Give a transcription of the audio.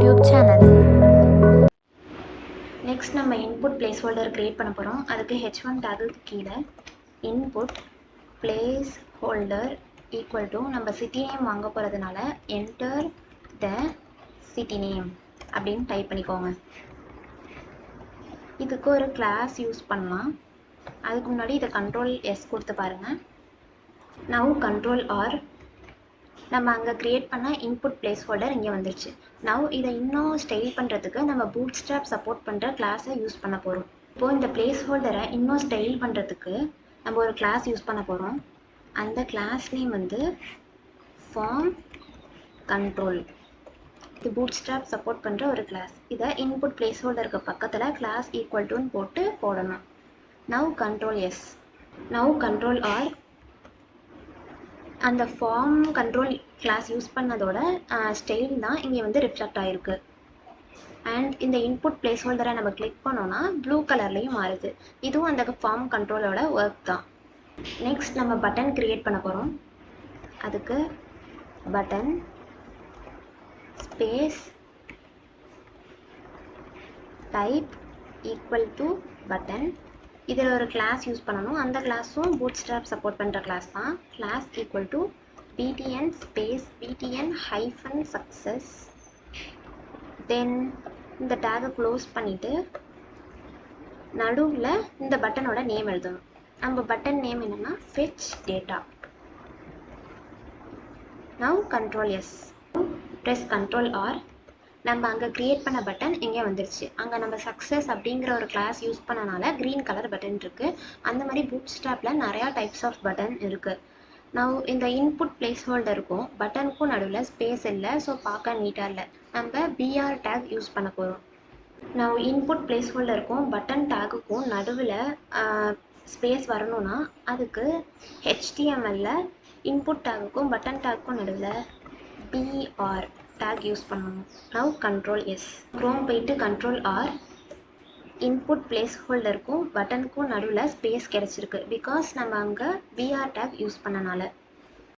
YouTube channel. Next நம்ம input place holder create பண்ண போகிறோம். அதுக்கு h1 டேகுக்கு கீழே input place holder equal to நம்ம சிட்டி நேம் வாங்க போகிறதுனால என்டர் த சிட்டி நேம் அப்படின்னு டைப் பண்ணிக்கோங்க. இதுக்கு ஒரு கிளாஸ் யூஸ் பண்ணலாம். அதுக்கு முன்னாடி இதை கண்ட்ரோல் எஸ் கொடுத்து பாருங்கள். நவ் கண்ட்ரோல் ஆர், நம்ம அங்கே க்ரியேட் பண்ண இன்புட் பிளேஸ் ஹோல்டர் இங்கே வந்துருச்சு. நவ் இதை இன்னும் ஸ்டைல் பண்ணுறதுக்கு நம்ம பூட்ஸ்ட்ராப் சப்போர்ட் பண்ணுற கிளாஸை யூஸ் பண்ண போகிறோம். இப்போது இந்த பிளேஸ் ஹோல்டரை இன்னும் ஸ்டைல் பண்ணுறதுக்கு நம்ம ஒரு கிளாஸ் யூஸ் பண்ண போகிறோம். அந்த கிளாஸ் நேம் வந்து ஃபார்ம் கண்ட்ரோல். இது பூட்ஸ்ட்ராப் சப்போர்ட் பண்ணுற ஒரு கிளாஸ். இதை இன்புட் பிளேஸ் ஹோல்டருக்கு பக்கத்தில் கிளாஸ் ஈக்குவல் டுன்னு போடணும். Now control S, now control R. அந்த ஃபார்ம் கண்ட்ரோல் கிளாஸ் யூஸ் பண்ணதோட ஸ்டைல் தான் இங்கே வந்து ரிஃப்ளெக்ட் ஆகிருக்கு. அண்ட் இந்த இன்புட் பிளேஸ் ஹோல்டரை நம்ம கிளிக் பண்ணோன்னா ப்ளூ கலர்லேயும் மாறுது. இதுவும் அந்த ஃபார்ம் கண்ட்ரோலோட ஒர்க் தான். நெக்ஸ்ட் நம்ம பட்டன் க்ரியேட் பண்ண போகிறோம். அதுக்கு button space type equal to button. இதில் ஒரு கிளாஸ் யூஸ் பண்ணணும். அந்த கிளாஸும் பூட்ஸ்ட்ராப் சப்போர்ட் பண்ணுற கிளாஸ் தான். Class equal to btn space btn hyphen success. Then இந்த டேகை க்ளோஸ் பண்ணிவிட்டு நடுவில் இந்த பட்டனோட நேம் எழுதணும். நம்ம பட்டன் நேம் என்னென்னா fetch data. Now control S, press control R. நம்ம அங்கே க்ரியேட் பண்ண பட்டன் இங்கே வந்துருச்சு. அங்கே நம்ம சக்ஸஸ் அப்படிங்கிற ஒரு கிளாஸ் யூஸ் பண்ணனால க்ரீன் கலர் பட்டன் இருக்குது. அந்த மாதிரி பூட்ஸ்ட்ராப்பில் நிறையா டைப்ஸ் ஆஃப் பட்டன் இருக்குது. நான் இந்த இன்புட் பிளேஸ் ஹோல்டருக்கும் பட்டனுக்கும் நடுவில் ஸ்பேஸ் இல்லை, ஸோ பார்க்க நீட்டாக இல்லை. நம்ம பிஆர் டேக் யூஸ் பண்ண போகிறோம். நான் இன்புட் பிளேஸ் ஹோல்டருக்கும் பட்டன் டேகுக்கும் நடுவில் ஸ்பேஸ் வரணும்னா அதுக்கு HTML இன்புட் டேகுக்கும் பட்டன் டேகுக்கும் நடுவில் பிஆர் டேக் யூஸ் பண்ணணும். நவ் கண்ட்ரோல் எஸ், க்ரோம் போயிட்டு கண்ட்ரோல் ஆர். இன்புட் பிளேஸ் ஹோல்டருக்கும் பட்டனுக்கும் நடுவில் ஸ்பேஸ் கிடச்சிருக்கு. பிகாஸ் நம்ம அங்கே பிஆர் டேக் யூஸ் பண்ணனால.